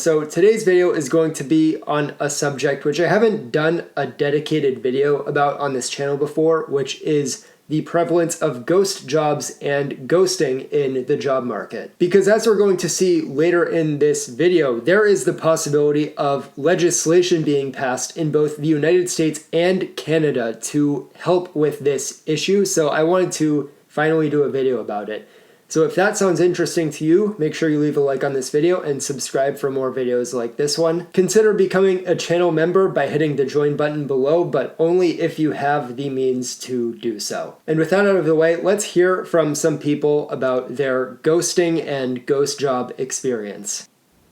So today's video is going to be on a subject which I haven't done a dedicated video about on this channel before, which is the prevalence of ghost jobs and ghosting in the job market. Because as we're going to see later in this video, there is the possibility of legislation being passed in both the United States and Canada to help with this issue. So I wanted to finally do a video about it. So if that sounds interesting to you, make sure you leave a like on this video and subscribe for more videos like this one. Consider becoming a channel member by hitting the join button below, but only if you have the means to do so. And with that out of the way, let's hear from some people about their ghosting and ghost job experience.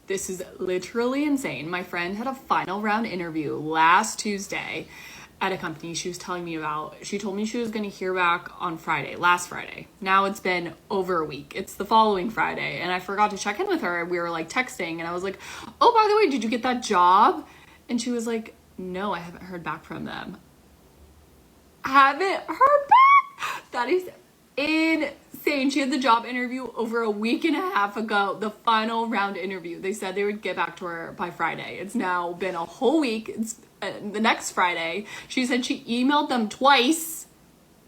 This is literally insane. My friend had a final round interview last Tuesday at a company she was telling me about. She told me she was going to hear back on last Friday. Now it's been over a week. It's the following Friday, and I forgot to check in with her. We were like texting, and I was like, oh, by the way, did you get that job? And she was like, no, I haven't heard back from them. Haven't heard back? That is insane. She had the job interview over a week and a half ago, the final round interview. They said they would get back to her by Friday. It's now been a whole week. It's the next Friday. She said she emailed them twice.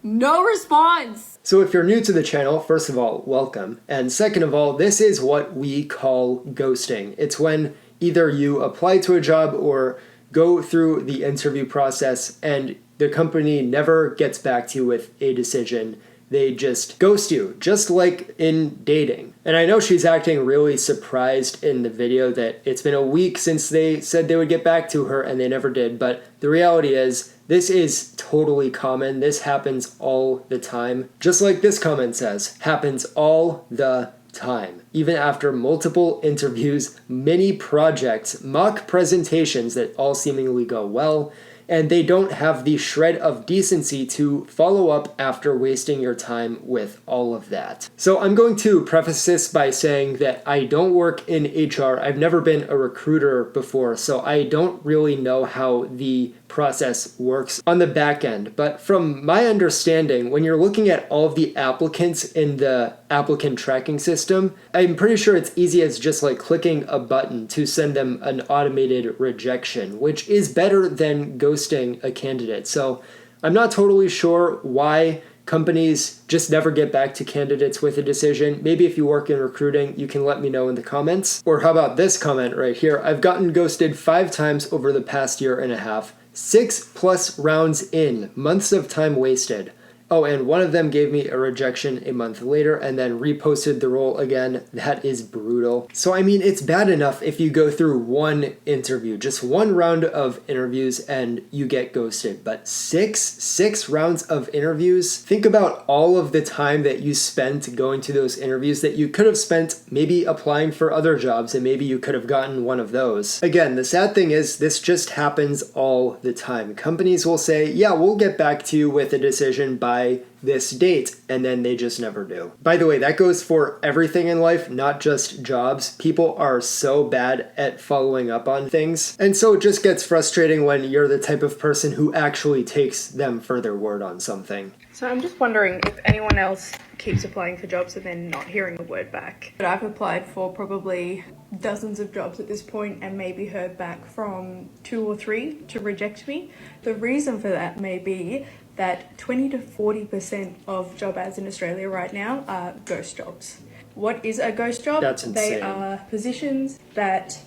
No response. So if you're new to the channel, first of all, welcome. And second of all, this is what we call ghosting. It's when either you apply to a job or go through the interview process and the company never gets back to you with a decision. They just ghost you, just like in dating. And I know she's acting really surprised in the video that it's been a week since they said they would get back to her and they never did. But the reality is, this is totally common. This happens all the time. Just like this comment says, happens all the time. Even after multiple interviews, many projects, mock presentations that all seemingly go well, and they don't have the shred of decency to follow up after wasting your time with all of that. So I'm going to preface this by saying that I don't work in HR. I've never been a recruiter before, so I don't really know how the process works on the back end. But from my understanding, when you're looking at all of the applicants in the applicant tracking system, I'm pretty sure it's easy as just like clicking a button to send them an automated rejection, which is better than ghosting a candidate. So I'm not totally sure why companies just never get back to candidates with a decision. Maybe if you work in recruiting, you can let me know in the comments. Or how about this comment right here? I've gotten ghosted 5 times over the past year and a half. 6+ rounds in, months of time wasted. Oh, and one of them gave me a rejection a month later and then reposted the role again. That is brutal. So, I mean, it's bad enough if you go through one interview, just one round of interviews and you get ghosted. But six rounds of interviews? Think about all of the time that you spent going to those interviews that you could have spent maybe applying for other jobs and maybe you could have gotten one of those. Again, the sad thing is this just happens all the time. Companies will say, yeah, we'll get back to you with a decision by this date, and then they just never do. By the way, that goes for everything in life, not just jobs. People are so bad at following up on things, and so it just gets frustrating when you're the type of person who actually takes them for their word on something. So I'm just wondering if anyone else keeps applying for jobs and then not hearing a word back. But I've applied for probably dozens of jobs at this point and maybe heard back from 2 or 3 to reject me. The reason for that may be that 20 to 40% of job ads in Australia right now are ghost jobs. What is a ghost job? That's insane. They are positions that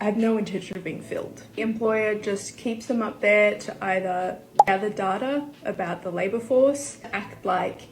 have no intention of being filled. The employer just keeps them up there to either gather data about the labour force, act like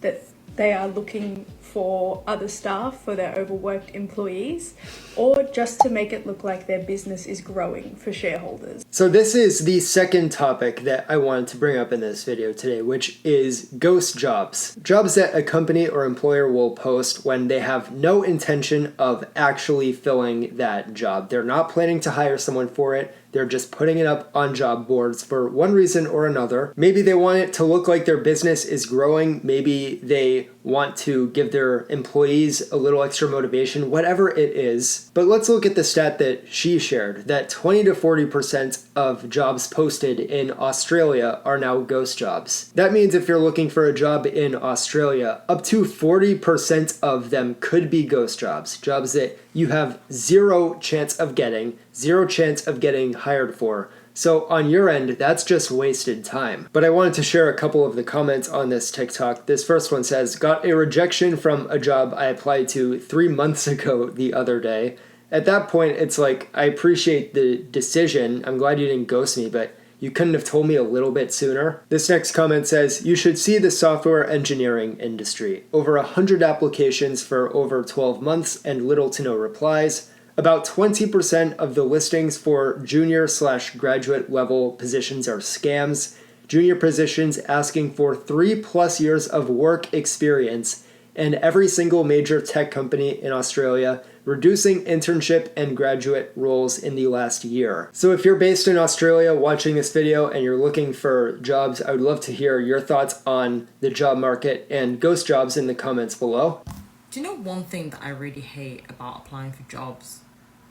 that they are looking for other staff for their overworked employees, or just to make it look like their business is growing for shareholders. So this is the second topic that I wanted to bring up in this video today, which is ghost jobs. Jobs that a company or employer will post when they have no intention of actually filling that job. They're not planning to hire someone for it. They're just putting it up on job boards for one reason or another. Maybe they want it to look like their business is growing. Maybe they they want to give their employees a little extra motivation, whatever it is. But let's look at the stat that she shared, that 20 to 40% of jobs posted in Australia are now ghost jobs. That means if you're looking for a job in Australia, up to 40% of them could be ghost jobs, jobs that you have zero chance of getting hired for. So on your end, that's just wasted time. But I wanted to share a couple of the comments on this TikTok. This first one says, got a rejection from a job I applied to 3 months ago the other day. At that point, it's like, I appreciate the decision. I'm glad you didn't ghost me, but you couldn't have told me a little bit sooner. This next comment says, you should see the software engineering industry. Over 100 applications for over 12 months and little to no replies. About 20% of the listings for junior/graduate level positions are scams. Junior positions asking for 3+ years of work experience, and every single major tech company in Australia reducing internship and graduate roles in the last year. So if you're based in Australia watching this video and you're looking for jobs, I would love to hear your thoughts on the job market and ghost jobs in the comments below. Do you know one thing that I really hate about applying for jobs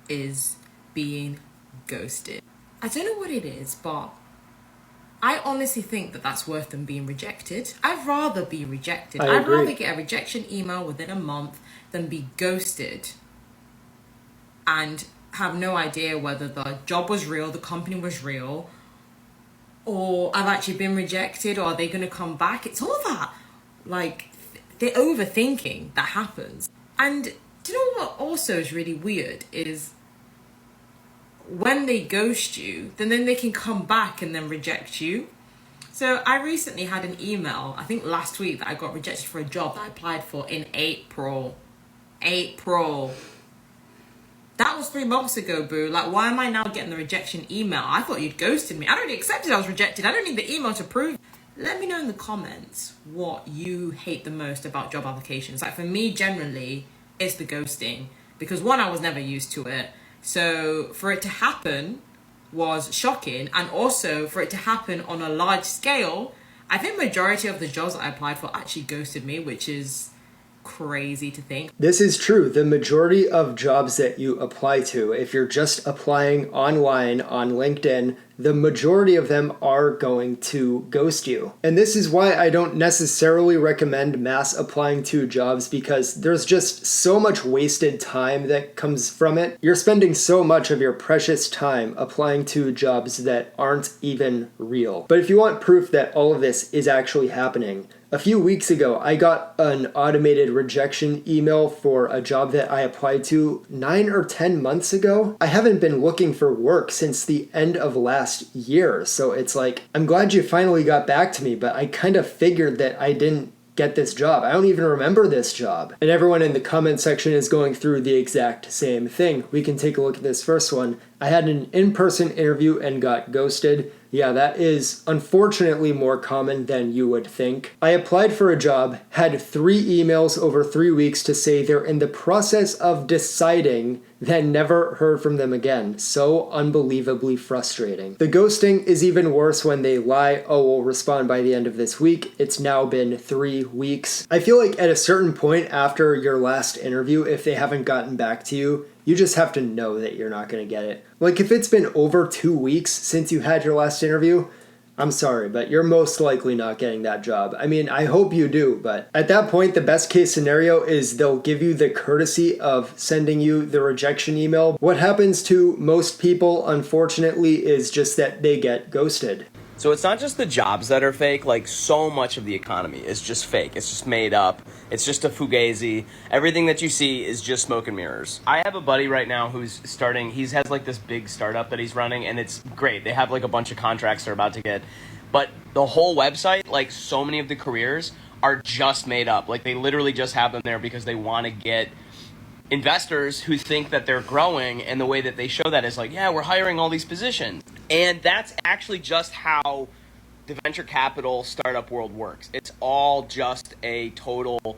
is being ghosted? I don't know what it is, but I honestly think that that's worse than being rejected. I'd rather be rejected. I'd rather get a rejection email within a month than be ghosted and have no idea whether the job was real, the company was real, or I've actually been rejected, or are they going to come back? It's all that, like, the overthinking that happens. And do you know what also is really weird is when they ghost you, then they can come back and then reject you. So I recently had an email, I think last week, that I got rejected for a job that I applied for in April. That was 3 months ago, boo. Like, why am I now getting the rejection email? I thought you'd ghosted me. I already accepted I was rejected. I don't need the email to prove. Let me know in the comments what you hate the most about job applications. Like, for me, generally, it's the ghosting. Because one, I was never used to it. So for it to happen was shocking. And also for it to happen on a large scale, I think majority of the jobs that I applied for actually ghosted me, which is crazy to think. This is true. The majority of jobs that you apply to, if you're just applying online on LinkedIn, the majority of them are going to ghost you. And this is why I don't necessarily recommend mass applying to jobs, because there's just so much wasted time that comes from it. You're spending so much of your precious time applying to jobs that aren't even real. But if you want proof that all of this is actually happening, a few weeks ago, I got an automated rejection email for a job that I applied to 9 or 10 months ago. I haven't been looking for work since the end of last year. So it's like, I'm glad you finally got back to me, but I kind of figured that I didn't get this job. I don't even remember this job. And everyone in the comment section is going through the exact same thing. We can take a look at this first one. I had an in-person interview and got ghosted. Yeah, that is unfortunately more common than you would think. I applied for a job, had 3 emails over 3 weeks to say they're in the process of deciding, then never heard from them again. So unbelievably frustrating. The ghosting is even worse when they lie, oh, we'll respond by the end of this week. It's now been 3 weeks. I feel like at a certain point after your last interview, if they haven't gotten back to you, you just have to know that you're not going to get it. Like, if it's been over 2 weeks since you had your last interview, I'm sorry, but you're most likely not getting that job. I mean, I hope you do, but at that point, the best case scenario is they'll give you the courtesy of sending you the rejection email. What happens to most people, unfortunately, is just that they get ghosted. So it's not just the jobs that are fake, like so much of the economy is just fake. It's just made up. It's just a fugazi. Everything that you see is just smoke and mirrors. I have a buddy right now who's starting, he has like this big startup that he's running, and it's great. They have like a bunch of contracts they're about to get. But the whole website, like so many of the careers are just made up. Like they literally just have them there because they want to get investors who think that they're growing, and the way that they show that is like, yeah, we're hiring all these positions. And that's actually just how the venture capital startup world works. It's all just a total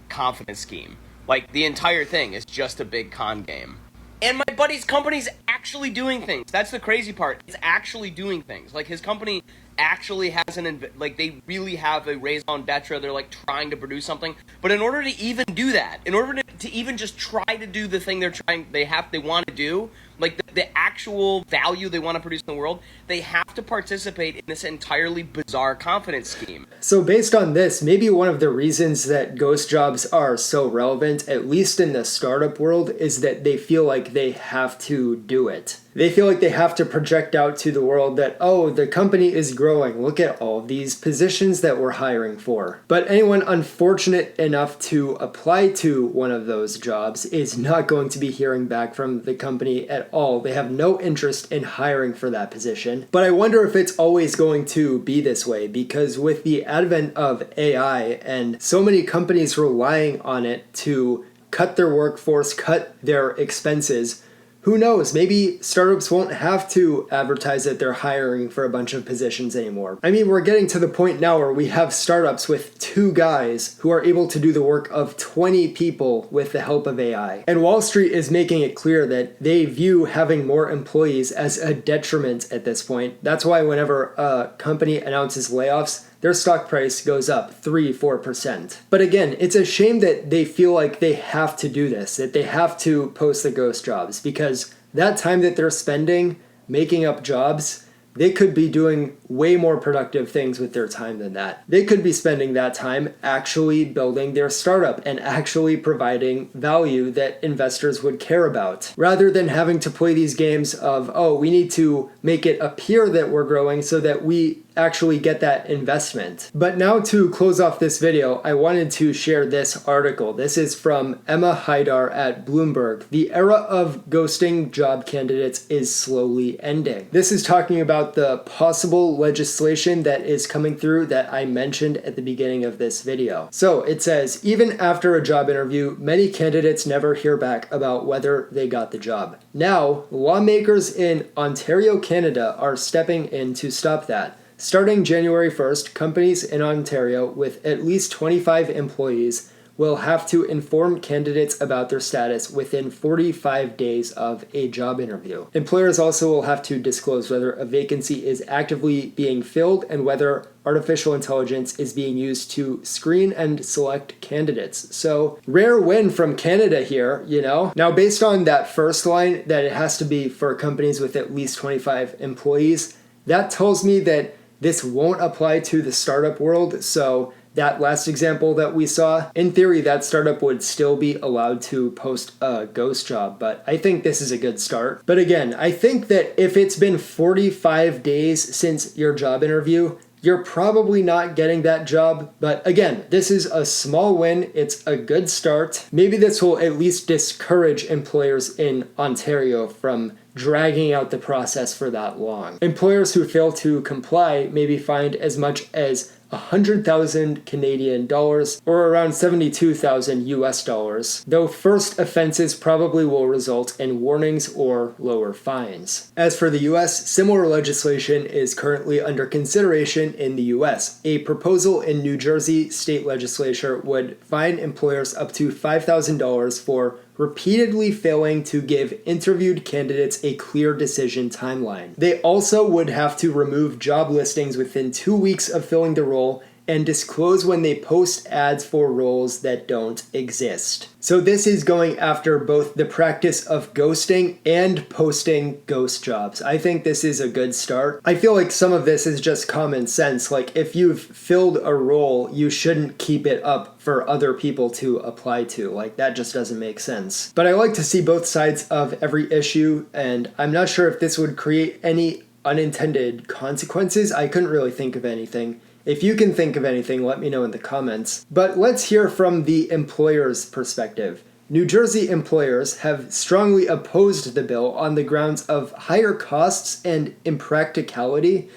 confidence scheme. Like the entire thing is just a big con game. And my buddy's company's actually doing things. That's the crazy part. It's actually doing things. Like his company actually has like they really have a raison d'etre. They're like trying to produce something. But in order to even do that, in order to even just try to do the thing they want to do, like the actual value they want to produce in the world, they have to participate in this entirely bizarre confidence scheme. So based on this, maybe one of the reasons that ghost jobs are so relevant, at least in the startup world, is that they feel like they have to do it. They feel like they have to project out to the world that, oh, the company is growing. Look at all these positions that we're hiring for. But anyone unfortunate enough to apply to one of those jobs is not going to be hearing back from the company at all. They have no interest in hiring for that position. But I wonder if it's always going to be this way, because with the advent of AI and so many companies relying on it to cut their workforce, cut their expenses, who knows, maybe startups won't have to advertise that they're hiring for a bunch of positions anymore. I mean, we're getting to the point now where we have startups with 2 guys who are able to do the work of 20 people with the help of AI. And Wall Street is making it clear that they view having more employees as a detriment at this point. That's why whenever a company announces layoffs, their stock price goes up 3-4%. But again, it's a shame that they feel like they have to do this, that they have to post the ghost jobs, because that time that they're spending making up jobs, they could be doing way more productive things with their time than that. They could be spending that time actually building their startup and actually providing value that investors would care about, rather than having to play these games of, oh, we need to make it appear that we're growing so that we actually get that investment. But now to close off this video, I wanted to share this article. This is from Emma Haidar at Bloomberg. The era of ghosting job candidates is slowly ending. This is talking about the possible legislation that is coming through that I mentioned at the beginning of this video. So it says, even after a job interview, many candidates never hear back about whether they got the job. Now, lawmakers in Ontario, Canada are stepping in to stop that. Starting January 1st, companies in Ontario with at least 25 employees will have to inform candidates about their status within 45 days of a job interview. Employers also will have to disclose whether a vacancy is actively being filled and whether artificial intelligence is being used to screen and select candidates. So, rare win from Canada here, you know? Now, based on that first line, that it has to be for companies with at least 25 employees, that tells me that this won't apply to the startup world. So that last example that we saw, in theory, that startup would still be allowed to post a ghost job, but I think this is a good start. But again, I think that if it's been 45 days since your job interview, you're probably not getting that job. But again, this is a small win. It's a good start. Maybe this will at least discourage employers in Ontario from dragging out the process for that long. Employers who fail to comply may be fined as much as 100,000 Canadian dollars or around 72,000 US dollars, though first offenses probably will result in warnings or lower fines. As for the US, similar legislation is currently under consideration in the US. A proposal in New Jersey state legislature would fine employers up to $5,000 for repeatedly failing to give interviewed candidates a clear decision timeline. They also would have to remove job listings within 2 weeks of filling the role and disclose when they post ads for roles that don't exist. So this is going after both the practice of ghosting and posting ghost jobs. I think this is a good start. I feel like some of this is just common sense. Like, if you've filled a role, you shouldn't keep it up for other people to apply to. Like, that just doesn't make sense. But I like to see both sides of every issue, and I'm not sure if this would create any unintended consequences. I couldn't really think of anything. If you can think of anything, let me know in the comments. But let's hear from the employer's perspective. New Jersey employers have strongly opposed the bill on the grounds of higher costs and impracticality.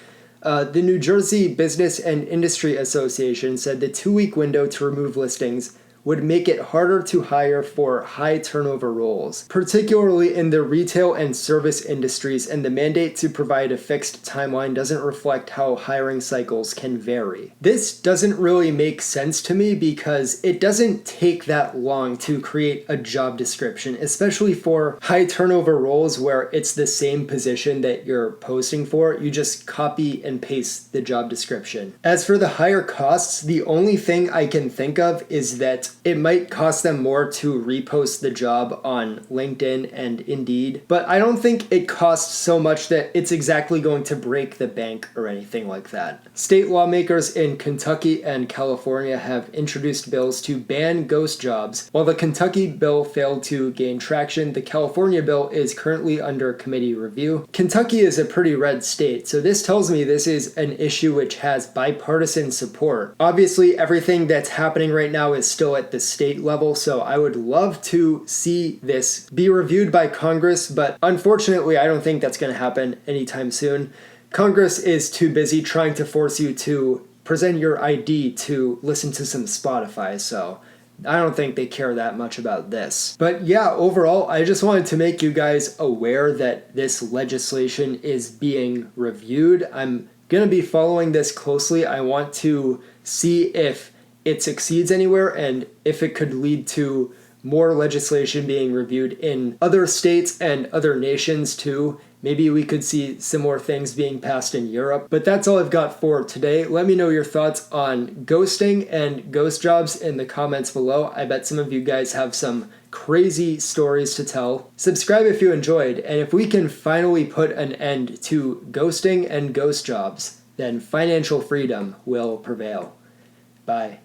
The New Jersey Business and Industry Association said the 2-week window to remove listings would make it harder to hire for high turnover roles, particularly in the retail and service industries, and the mandate to provide a fixed timeline doesn't reflect how hiring cycles can vary. This doesn't really make sense to me because it doesn't take that long to create a job description, especially for high turnover roles where it's the same position that you're posting for. You just copy and paste the job description. As for the higher costs, the only thing I can think of is that it might cost them more to repost the job on LinkedIn and Indeed, but I don't think it costs so much that it's exactly going to break the bank or anything like that. State lawmakers in Kentucky and California have introduced bills to ban ghost jobs. While the Kentucky bill failed to gain traction, the California bill is currently under committee review. Kentucky is a pretty red state, so this tells me this is an issue which has bipartisan support. Obviously, everything that's happening right now is still at the state level, so I would love to see this be reviewed by Congress, but unfortunately, I don't think that's going to happen anytime soon. Congress is too busy trying to force you to present your ID to listen to some Spotify, so I don't think they care that much about this. But yeah, overall, I just wanted to make you guys aware that this legislation is being reviewed. I'm going to be following this closely. I want to see if it succeeds anywhere and if it could lead to more legislation being reviewed in other states and other nations too. Maybe we could see similar things being passed in Europe. But that's all I've got for today. Let me know your thoughts on ghosting and ghost jobs in the comments below. I bet some of you guys have some crazy stories to tell. Subscribe if you enjoyed, and if we can finally put an end to ghosting and ghost jobs, then financial freedom will prevail. Bye.